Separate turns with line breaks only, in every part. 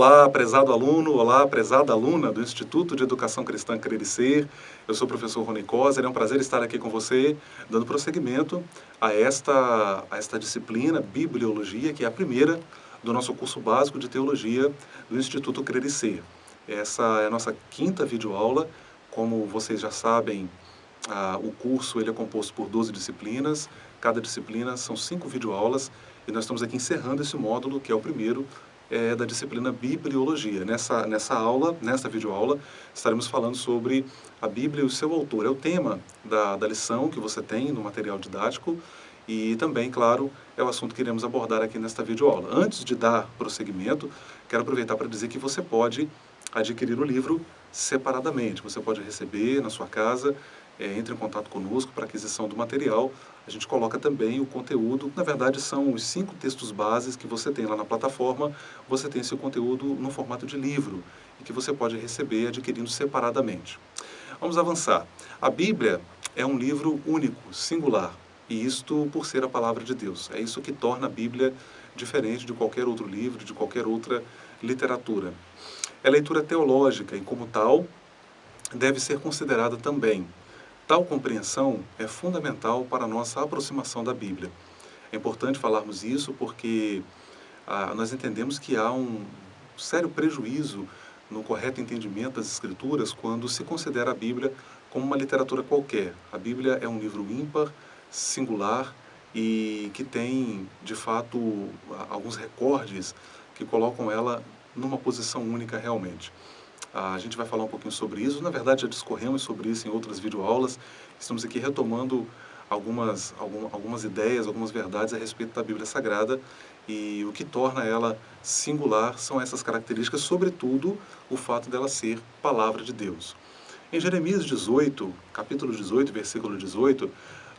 Olá, prezado aluno, olá, prezada aluna do Instituto de Educação Cristã Crer e Ser. Eu sou o professor Rony Coser, é um prazer estar aqui com você, dando prosseguimento a esta disciplina, Bibliologia, que é a primeira do nosso curso básico de Teologia do Instituto Crer e Ser. Essa é a nossa quinta videoaula. Como vocês já sabem, o curso ele é composto por 12 disciplinas, cada disciplina são 5 videoaulas, e nós estamos aqui encerrando esse módulo, que é o primeiro, da disciplina Bibliologia. Nessa videoaula, estaremos falando sobre a Bíblia e o seu autor. É o tema da lição que você tem no material didático e também, claro, é o assunto que iremos abordar aqui nesta videoaula. Antes de dar prosseguimento, quero aproveitar para dizer que você pode adquirir o livro separadamente. Você pode receber na sua casa, entre em contato conosco para aquisição do material. A gente coloca também o conteúdo, na verdade são os 5 textos bases que você tem lá na plataforma, você tem esse conteúdo no formato de livro, e que você pode receber adquirindo separadamente. Vamos avançar. A Bíblia é um livro único, singular, e isto por ser a palavra de Deus. É isso que torna a Bíblia diferente de qualquer outro livro, de qualquer outra literatura. É leitura teológica e, como tal, deve ser considerada também. Tal compreensão é fundamental para a nossa aproximação da Bíblia. É importante falarmos isso porque nós entendemos que há um sério prejuízo no correto entendimento das Escrituras quando se considera a Bíblia como uma literatura qualquer. A Bíblia é um livro ímpar, singular e que tem, de fato, alguns recordes que colocam ela numa posição única realmente. A gente vai falar um pouquinho sobre isso. Na verdade, já discorremos sobre isso em outras videoaulas. Estamos aqui retomando algumas ideias, algumas verdades a respeito da Bíblia Sagrada. E o que torna ela singular são essas características, sobretudo o fato dela ser palavra de Deus. Em Jeremias 18, capítulo 18, versículo 18,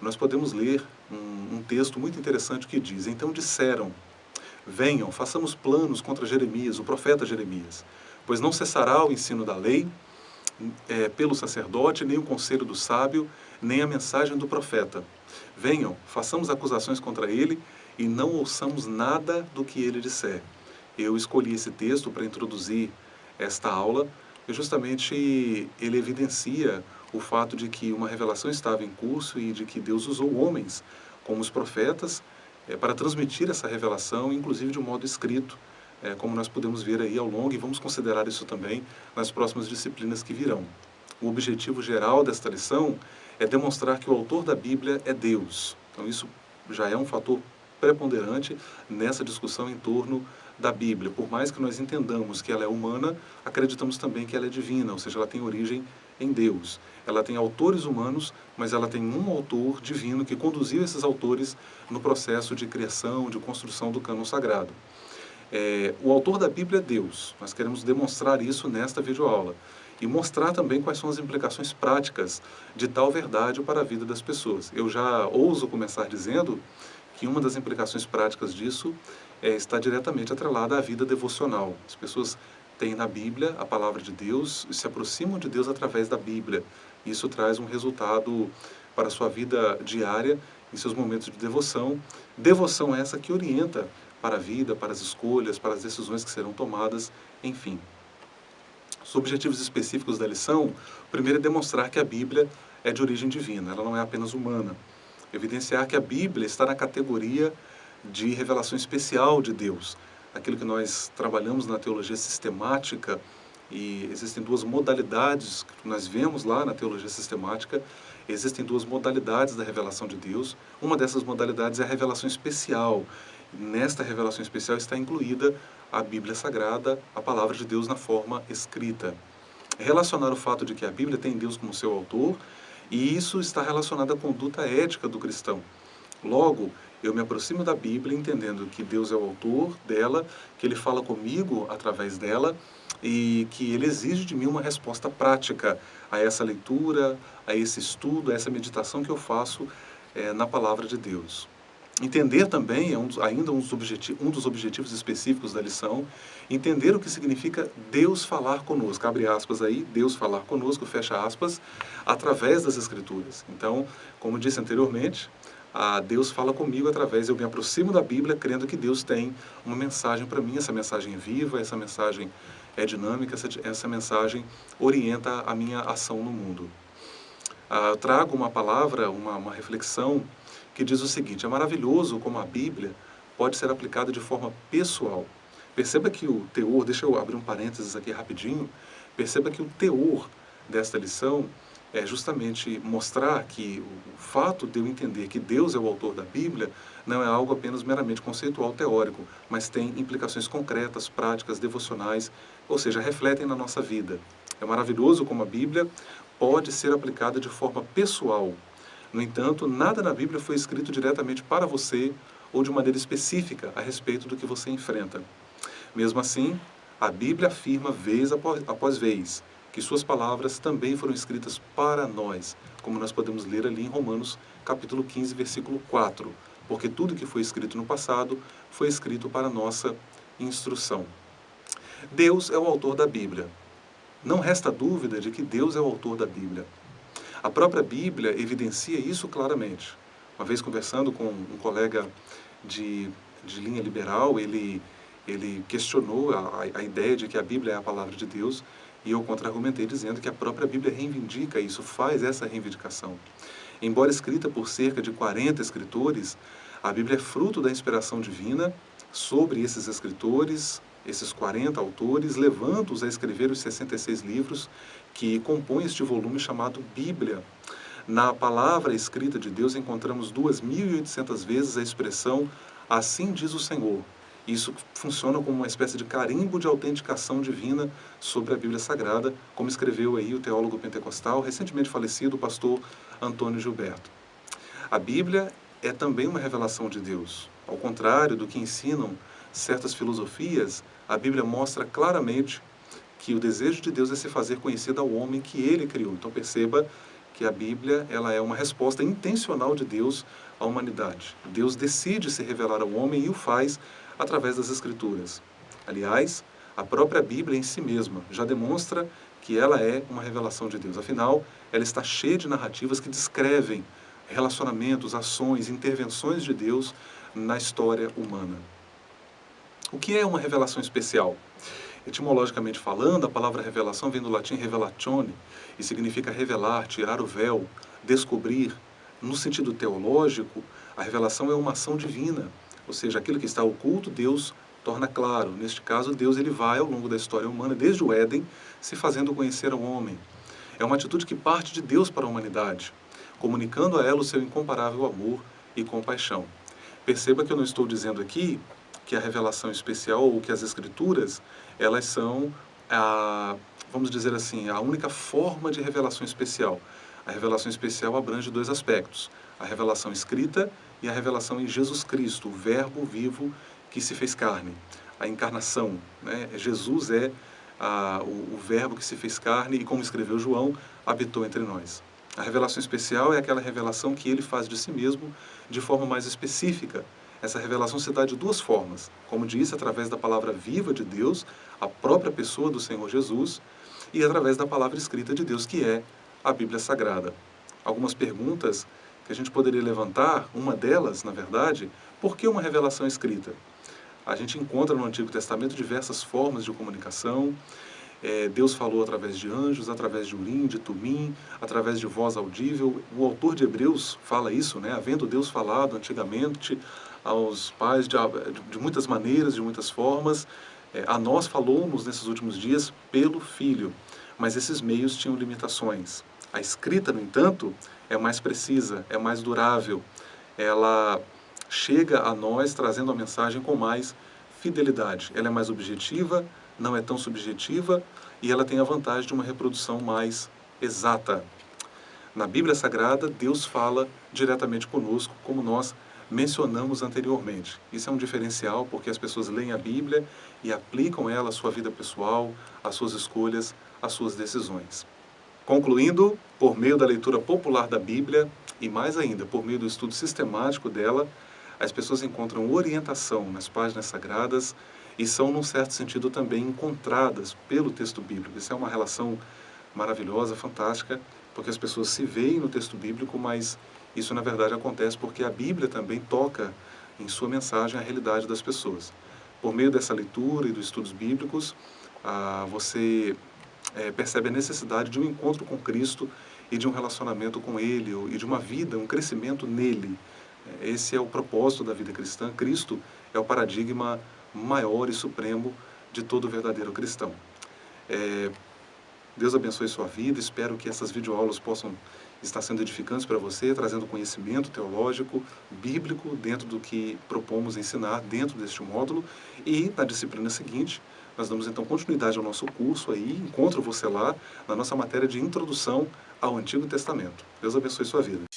nós podemos ler um texto muito interessante que diz: Então disseram, venham, façamos planos contra Jeremias, o profeta Jeremias. Pois não cessará o ensino da lei pelo sacerdote, nem o conselho do sábio, nem a mensagem do profeta. Venham, façamos acusações contra ele e não ouçamos nada do que ele disser. Eu escolhi esse texto para introduzir esta aula e justamente ele evidencia o fato de que uma revelação estava em curso e de que Deus usou homens como os profetas para transmitir essa revelação, inclusive de um modo escrito, como nós podemos ver aí ao longo, e vamos considerar isso também nas próximas disciplinas que virão. O objetivo geral desta lição é demonstrar que o autor da Bíblia é Deus. Então isso já é um fator preponderante nessa discussão em torno da Bíblia. Por mais que nós entendamos que ela é humana, acreditamos também que ela é divina, ou seja, ela tem origem em Deus. Ela tem autores humanos, mas ela tem um autor divino que conduziu esses autores no processo de criação, de construção do cânon sagrado. O autor da Bíblia é Deus. Nós queremos demonstrar isso nesta videoaula. E mostrar também quais são as implicações práticas de tal verdade para a vida das pessoas. Eu já ouso começar dizendo que uma das implicações práticas disso está diretamente atrelada à vida devocional. As pessoas têm na Bíblia a palavra de Deus e se aproximam de Deus através da Bíblia. Isso traz um resultado para a sua vida diária, em seus momentos de devoção. Devoção essa que orienta para a vida, para as escolhas, para as decisões que serão tomadas, enfim. Os objetivos específicos da lição, o primeiro é demonstrar que a Bíblia é de origem divina, ela não é apenas humana. Evidenciar que a Bíblia está na categoria de revelação especial de Deus, aquilo que nós trabalhamos na teologia sistemática, e existem 2 modalidades que nós vemos lá na teologia sistemática. Existem 2 modalidades da revelação de Deus. Uma dessas modalidades é a revelação especial. Nesta revelação especial está incluída a Bíblia Sagrada, a palavra de Deus na forma escrita. Relacionar o fato de que a Bíblia tem Deus como seu autor, e isso está relacionado à conduta ética do cristão. Logo, eu me aproximo da Bíblia entendendo que Deus é o autor dela, que Ele fala comigo através dela e que Ele exige de mim uma resposta prática a essa leitura, a esse estudo, a essa meditação que eu faço na palavra de Deus. Entender também é ainda um dos objetivos específicos da lição, entender o que significa Deus falar conosco, abre aspas aí, Deus falar conosco, fecha aspas, através das Escrituras. Então, como disse anteriormente, Deus fala comigo através, eu me aproximo da Bíblia crendo que Deus tem uma mensagem para mim, essa mensagem é viva, essa mensagem é dinâmica, essa mensagem orienta a minha ação no mundo. Eu trago uma palavra, uma reflexão que diz o seguinte: é maravilhoso como a Bíblia pode ser aplicada de forma pessoal. Perceba que o teor, deixa eu abrir um parênteses aqui rapidinho, perceba que o teor desta lição é justamente mostrar que o fato de eu entender que Deus é o autor da Bíblia não é algo apenas meramente conceitual, teórico, mas tem implicações concretas, práticas, devocionais, ou seja, refletem na nossa vida. É maravilhoso como a Bíblia pode ser aplicada de forma pessoal. No entanto, nada na Bíblia foi escrito diretamente para você ou de maneira específica a respeito do que você enfrenta. Mesmo assim, a Bíblia afirma vez após vez que suas palavras também foram escritas para nós, como nós podemos ler ali em Romanos capítulo 15, versículo 4, porque tudo que foi escrito no passado foi escrito para nossa instrução. Deus é o autor da Bíblia. Não resta dúvida de que Deus é o autor da Bíblia. A própria Bíblia evidencia isso claramente. Uma vez conversando com um colega de linha liberal, ele questionou a ideia de que a Bíblia é a palavra de Deus, e eu contra-argumentei dizendo que a própria Bíblia reivindica isso, faz essa reivindicação. Embora escrita por cerca de 40 escritores, a Bíblia é fruto da inspiração divina sobre esses escritores, esses 40 autores, levando-os a escrever os 66 livros que compõem este volume chamado Bíblia. Na palavra escrita de Deus encontramos 2.800 vezes a expressão "assim diz o Senhor". Isso funciona como uma espécie de carimbo de autenticação divina sobre a Bíblia Sagrada, como escreveu aí o teólogo pentecostal, recentemente falecido, o pastor Antônio Gilberto. A Bíblia é também uma revelação de Deus. Ao contrário do que ensinam certas filosofias, a Bíblia mostra claramente que o desejo de Deus é se fazer conhecido ao homem que Ele criou. Então perceba que a Bíblia ela é uma resposta intencional de Deus à humanidade. Deus decide se revelar ao homem e o faz através das Escrituras. Aliás, a própria Bíblia em si mesma já demonstra que ela é uma revelação de Deus. Afinal, ela está cheia de narrativas que descrevem relacionamentos, ações, intervenções de Deus na história humana. O que é uma revelação especial? Etimologicamente falando, a palavra revelação vem do latim revelatione e significa revelar, tirar o véu, descobrir. No sentido teológico, a revelação é uma ação divina, ou seja, aquilo que está oculto, Deus torna claro. Neste caso, Deus ele vai ao longo da história humana, desde o Éden, se fazendo conhecer ao homem. É uma atitude que parte de Deus para a humanidade, comunicando a ela o seu incomparável amor e compaixão. Perceba que eu não estou dizendo aqui que a revelação especial ou que as Escrituras, elas são, vamos dizer assim, a única forma de revelação especial. A revelação especial abrange dois aspectos: a revelação escrita e a revelação em Jesus Cristo, o Verbo vivo que se fez carne, a encarnação, né? Jesus é o Verbo que se fez carne e, como escreveu João, habitou entre nós. A revelação especial é aquela revelação que ele faz de si mesmo de forma mais específica. Essa revelação se dá de duas formas, como disse, através da palavra viva de Deus, a própria pessoa do Senhor Jesus, e através da palavra escrita de Deus, que é a Bíblia Sagrada. Algumas perguntas que a gente poderia levantar, uma delas, na verdade, por que uma revelação escrita? A gente encontra no Antigo Testamento diversas formas de comunicação. Deus falou através de anjos, através de urim, de tumim, através de voz audível. O autor de Hebreus fala isso, né? Havendo Deus falado antigamente aos pais de muitas maneiras, de muitas formas, a nós falou-nos nesses últimos dias pelo Filho. Mas esses meios tinham limitações. A escrita, no entanto, é mais precisa, é mais durável. Ela chega a nós trazendo a mensagem com mais fidelidade. Ela é mais objetiva, não é tão subjetiva, e ela tem a vantagem de uma reprodução mais exata. Na Bíblia Sagrada, Deus fala diretamente conosco, como nós mencionamos anteriormente. Isso é um diferencial porque as pessoas leem a Bíblia e aplicam ela à sua vida pessoal, às suas escolhas, às suas decisões. Concluindo, por meio da leitura popular da Bíblia e mais ainda, por meio do estudo sistemático dela, as pessoas encontram orientação nas páginas sagradas e são, num certo sentido, também encontradas pelo texto bíblico. Isso é uma relação maravilhosa, fantástica, porque as pessoas se veem no texto bíblico, mas isso na verdade acontece porque a Bíblia também toca em sua mensagem a realidade das pessoas. Por meio dessa leitura e dos estudos bíblicos, você percebe a necessidade de um encontro com Cristo e de um relacionamento com Ele, e de uma vida, um crescimento nele. Esse é o propósito da vida cristã. Cristo é o paradigma maior e supremo de todo verdadeiro cristão. Deus abençoe sua vida, espero que essas videoaulas possam estar sendo edificantes para você, trazendo conhecimento teológico, bíblico, dentro do que propomos ensinar dentro deste módulo. E na disciplina seguinte, nós damos então continuidade ao nosso curso aí, encontro você lá na nossa matéria de Introdução ao Antigo Testamento. Deus abençoe sua vida.